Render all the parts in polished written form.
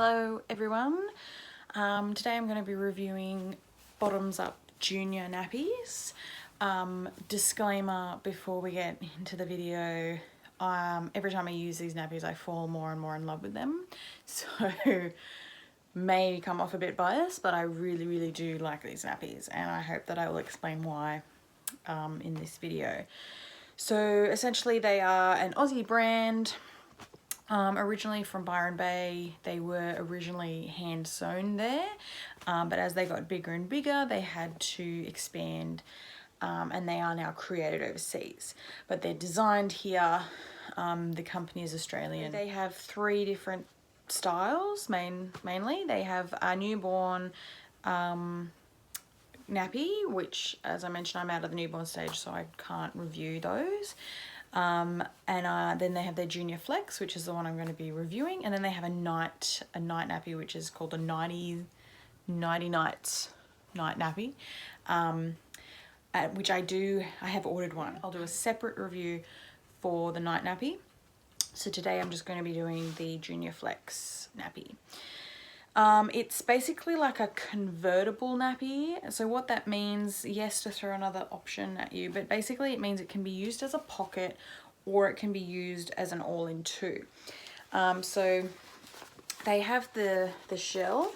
Hello everyone. Today I'm going to be reviewing bottoms up junior nappies. Disclaimer before we get into the video, every time I use these nappies I fall more and more in love with them, so may come off a bit biased, but I really do like these nappies and I hope that I will explain why in this video. So essentially they are an Aussie brand. Originally from Byron Bay. They were originally hand sewn there, but as they got bigger and bigger they had to expand, and they are now created overseas, but they're designed here. The company is Australian. They have three different styles mainly. They have a newborn nappy, which as I mentioned I'm out of the newborn stage so I can't review those. Then they have their junior flex, which is the one I'm going to be reviewing, and then they have a night nappy, which is called a 90 nights night nappy, which I have ordered one. I'll do a separate review for the night nappy. So today I'm just going to be doing the junior flex nappy. It's basically like a convertible nappy. So what that means, yes, to throw another option at you, but basically it means it can be used as a pocket or it can be used as an all-in-two. So they have the shell.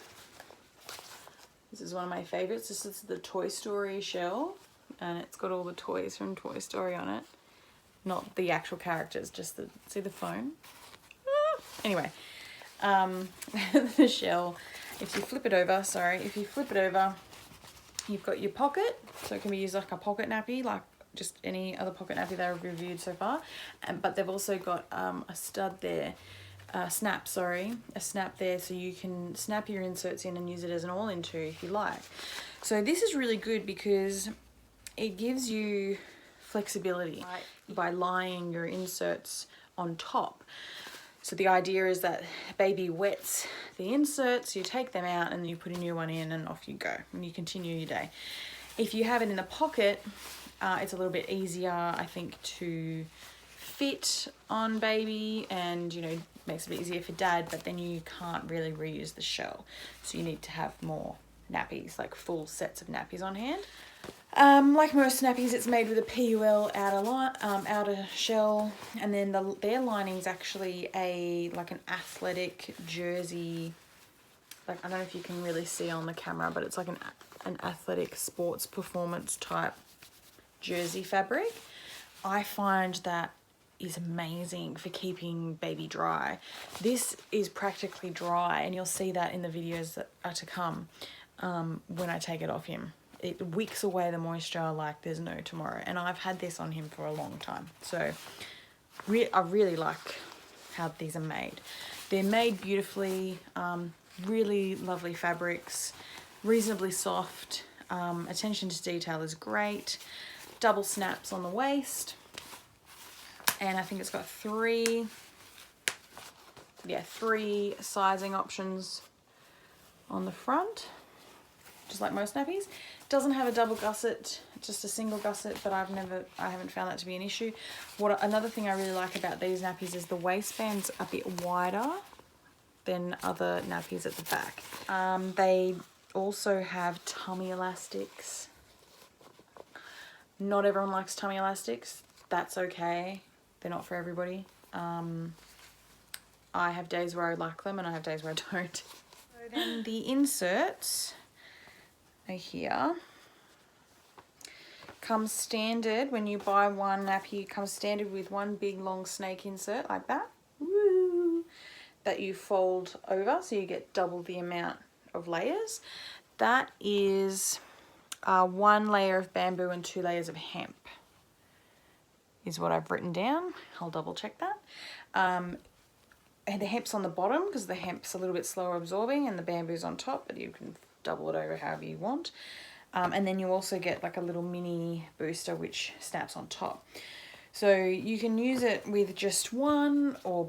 This is one of my favorites. This is the Toy Story shell and it's got all the toys from Toy Story on it. Not the actual characters, just see the phone? Anyway. The shell, if you flip it over, you've got your pocket, so it can be used like a pocket nappy, like just any other pocket nappy that I've reviewed so far. But they've also got a stud there, a snap there, so you can snap your inserts in and use it as an all-in-two if you like. So this is really good because it gives you flexibility by lying your inserts on top. So the idea is that baby wets the inserts, you take them out and you put a new one in and off you go and you continue your day. If you have it in the pocket, it's a little bit easier, I think, to fit on baby, and makes it a bit easier for dad, but then you can't really reuse the shell. So you need to have more nappies, like full sets of nappies on hand. Like most nappies, it's made with a PUL outer shell, and then their lining is actually like an athletic jersey. Like, I don't know if you can really see on the camera, but it's like an athletic sports performance type jersey fabric. I find that is amazing for keeping baby dry. This is practically dry, and you'll see that in the videos that are to come when I take it off him. It wicks away the moisture like there's no tomorrow, and I've had this on him for a long time, so I really like how these are made. They're made beautifully, really lovely fabrics, reasonably soft, attention to detail is great, double snaps on the waist, and I think it's got three sizing options on the front, just like most nappies. Doesn't have a double gusset, just a single gusset, but I haven't found that to be an issue. Another thing I really like about these nappies is the waistband's a bit wider than other nappies at the back. They also have tummy elastics. Not everyone likes tummy elastics. That's okay. They're not for everybody. I have days where I like them and I have days where I don't. So then the inserts are here. Comes standard when you buy one nappy. It comes standard with one big long snake insert like that. Woo! That you fold over, so you get double the amount of layers. That is 1 layer of bamboo and 2 layers of hemp, is what I've written down. I'll double check that. And the hemp's on the bottom because the hemp's a little bit slower absorbing, and the bamboo's on top, but you can double it over however you want. And then you also get like a little mini booster which snaps on top. So you can use it with just one, or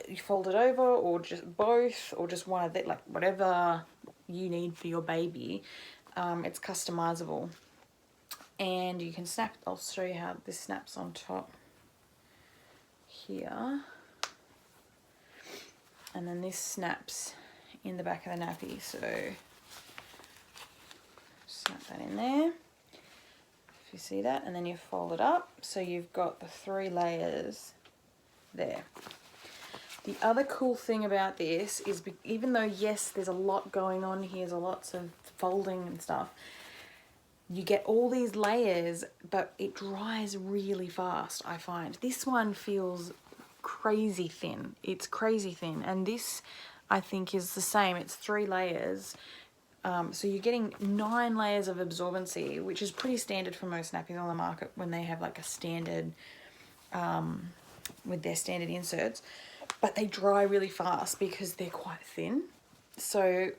you fold it over, or just both, or just one of that, like whatever you need for your baby. It's customizable. And you can snap, I'll show you how this snaps on top here. And then this snaps in the back of the nappy. So snap that in there, if you see that, and then you fold it up so you've got the 3 layers there. The other cool thing about this is, even though yes there's a lot going on here, there's lots of folding and stuff, you get all these layers, but it dries really fast. I find this one feels crazy thin. It's crazy thin, and this I think is the same. It's 3 layers. So you're getting 9 layers of absorbency, which is pretty standard for most nappies on the market when they have like a standard, with their standard inserts, but they dry really fast because they're quite thin. So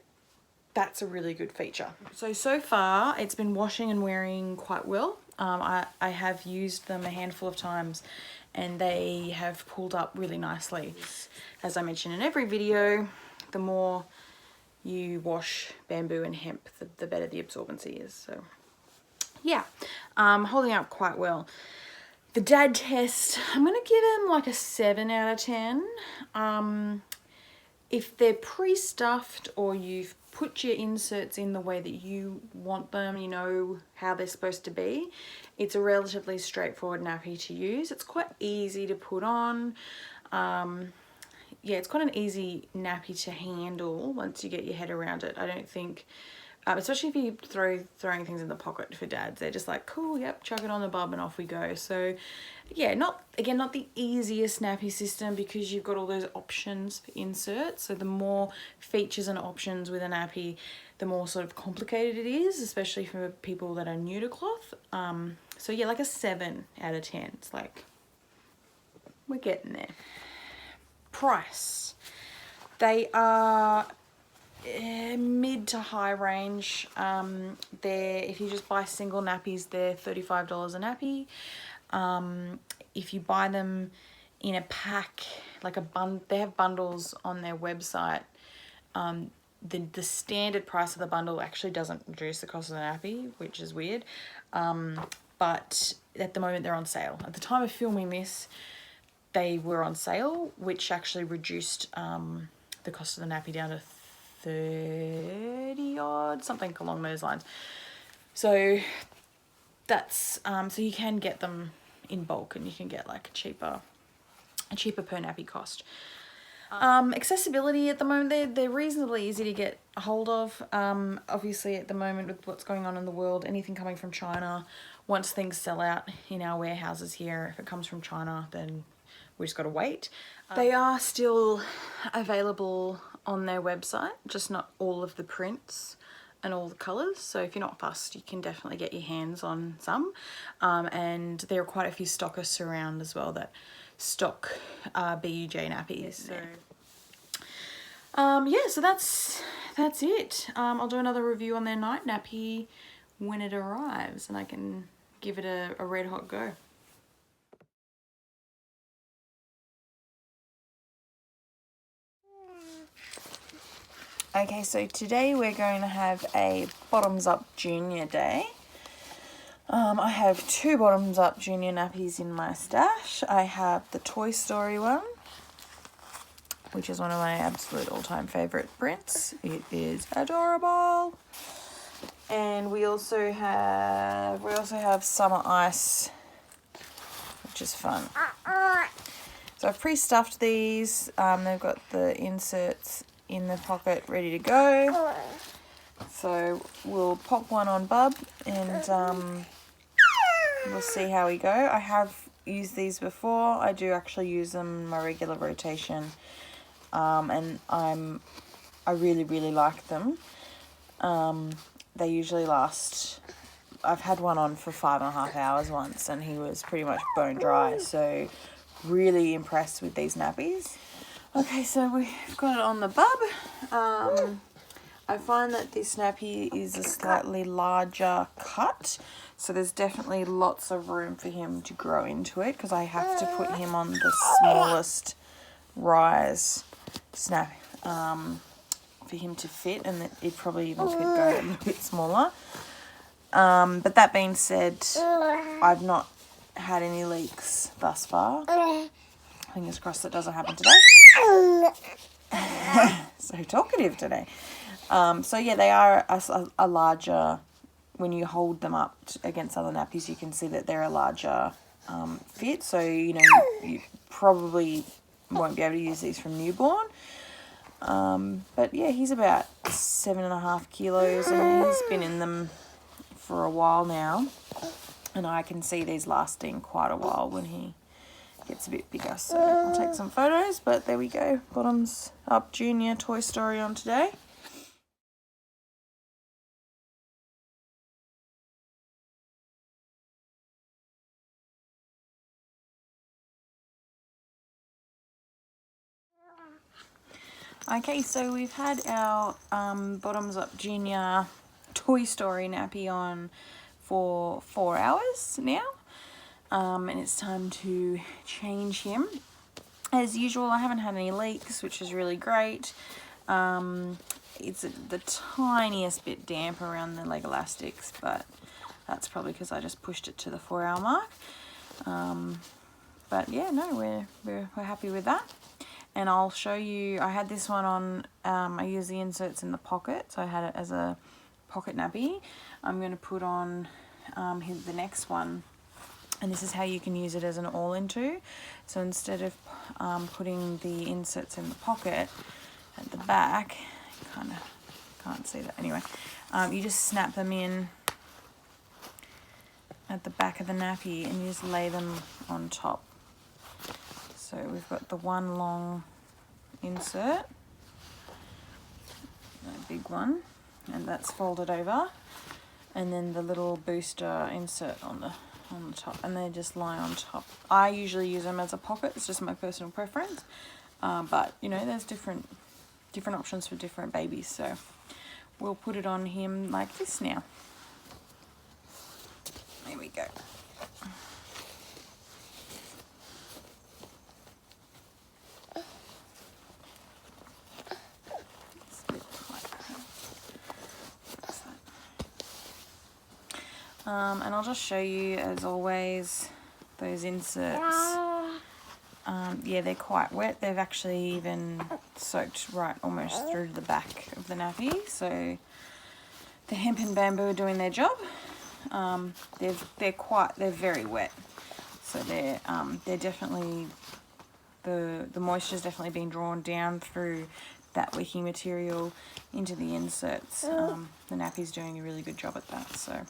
that's a really good feature. So far it's been washing and wearing quite well. I have used them a handful of times and they have pulled up really nicely. As I mentioned in every video, the more you wash bamboo and hemp, the better the absorbency is. So yeah, holding up quite well. The dad test, I'm going to give him like a 7 out of 10. If they're pre-stuffed or you've put your inserts in the way that you want them, you know how they're supposed to be, it's a relatively straightforward nappy to use. It's quite easy to put on. Yeah, it's quite an easy nappy to handle once you get your head around it. I don't think, especially if you throwing things in the pocket for dads, they're just like, cool, yep, chuck it on the bub and off we go. So yeah, not the easiest nappy system because you've got all those options for inserts. So the more features and options with a nappy, the more sort of complicated it is, especially for people that are new to cloth. So yeah, like a 7 out of 10. It's like, we're getting there. Price. They are mid to high range. If you just buy single nappies, they're $35 a nappy. If you buy them in a pack, like they have bundles on their website. The standard price of the bundle actually doesn't reduce the cost of the nappy, which is weird. But at the moment they're on sale. At the time of filming this, they were on sale, which actually reduced the cost of the nappy down to 30 odd, something along those lines. So that's so you can get them in bulk and you can get like a cheaper per nappy cost. Accessibility at the moment, they're reasonably easy to get a hold of. Obviously at the moment with what's going on in the world, anything coming from China, once things sell out in our warehouses here, if it comes from China, then we just got to wait. They are still available on their website, just not all of the prints and all the colours. So if you're not fussed, you can definitely get your hands on some. And there are quite a few stockists around as well that stock BUJ nappies. So yeah, so that's it. I'll do another review on their night nappy when it arrives and I can give it a red hot go. Okay, so today we're going to have a bottoms up junior day. I have 2 bottoms up junior nappies in my stash. I have the Toy Story one, which is one of my absolute all-time favorite prints. It is adorable. And we also have Summer Ice, which is fun. So I've pre-stuffed these. They've got the inserts in the pocket ready to go. So we'll pop one on Bub and we'll see how we go. I have used these before. I do actually use them in my regular rotation. And I really like them. They usually last, I've had one on for 5.5 hours once and he was pretty much bone dry. So really impressed with these nappies. Okay, so we've got it on the Bub. I find that this nappy is a slightly larger cut, so there's definitely lots of room for him to grow into it because I have to put him on the smallest rise snap for him to fit, and it probably even could go a little bit smaller. But that being said, I've not had any leaks thus far. Fingers crossed that doesn't happen today. so talkative today. So yeah, they are a larger, when you hold them up against other nappies, you can see that they're a larger fit. So, you probably won't be able to use these from newborn. But yeah, he's about 7.5 kilos and he's been in them for a while now. And I can see these lasting quite a while when he gets a bit bigger. So I'll take some photos, but there we go. Bottoms Up Junior Toy Story on today. Okay, so we've had our Bottoms Up Junior Toy Story nappy on for 4 hours now. And it's time to change him. As usual, I haven't had any leaks, which is really great. It's the tiniest bit damp around the leg elastics, but that's probably because I just pushed it to the 4-hour mark. But yeah, no, we're happy with that. And I'll show you, I had this one on, I use the inserts in the pocket, so I had it as a pocket nappy. I'm going to put on the next one, and this is how you can use it as an all-in-two. So instead of putting the inserts in the pocket at the back, kind of can't see that anyway, you just snap them in at the back of the nappy and you just lay them on top. So we've got the one long insert, a big one, and that's folded over, and then the little booster insert on the top, and they just lie on top. I usually use them as a pocket, it's just my personal preference, but there's different options for different babies, so we'll put it on him like this now. There we go. And I'll just show you, as always, those inserts. Yeah, they're quite wet. They've actually even soaked right almost through the back of the nappy. So the hemp and bamboo are doing their job. They're very wet. So they're definitely, the moisture's definitely being drawn down through that wicking material into the inserts. The nappy's doing a really good job at that. So.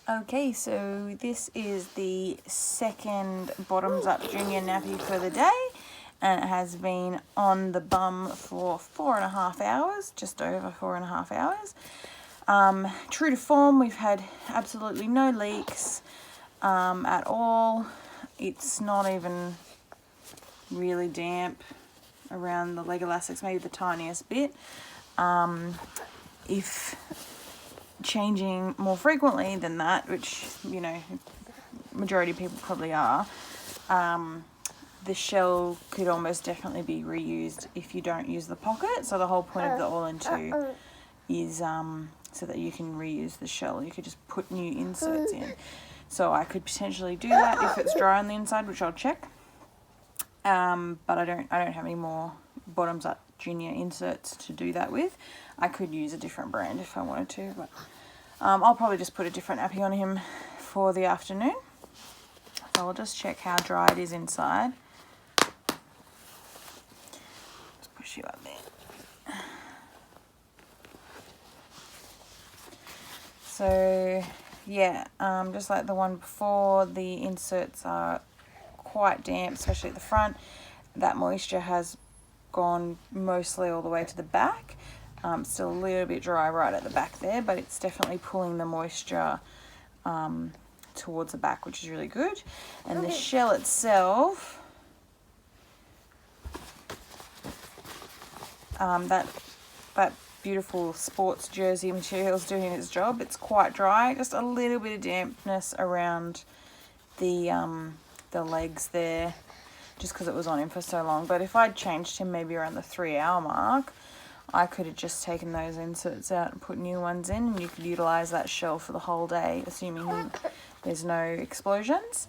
Okay, so this is the second Bottoms Up Junior nappy for the day, and it has been on the bum for 4.5 hours, just over 4.5 hours. True to form, we've had absolutely no leaks at all. It's not even really damp around the leg elastics, maybe the tiniest bit. If changing more frequently than that, which majority of people probably are, the shell could almost definitely be reused if you don't use the pocket. So the whole point of the all-in-two is so that you can reuse the shell. You could just put new inserts in. So I could potentially do that if it's dry on the inside, which I'll check. But I don't have any more Bottoms Up Junior inserts to do that with. I could use a different brand if I wanted to, but I'll probably just put a different nappy on him for the afternoon. So I'll just check how dry it is inside. Just push you up there. So yeah, just like the one before, the inserts are quite damp, especially at the front. That moisture has gone mostly all the way to the back. Still a little bit dry right at the back there, but it's definitely pulling the moisture towards the back, which is really good. And the shell itself, that beautiful sports jersey material is doing its job. It's quite dry, just a little bit of dampness around the legs there, just because it was on him for so long. But if I'd changed him maybe around the 3-hour mark, I could have just taken those inserts out and put new ones in, and you could utilise that shell for the whole day, assuming there's no explosions.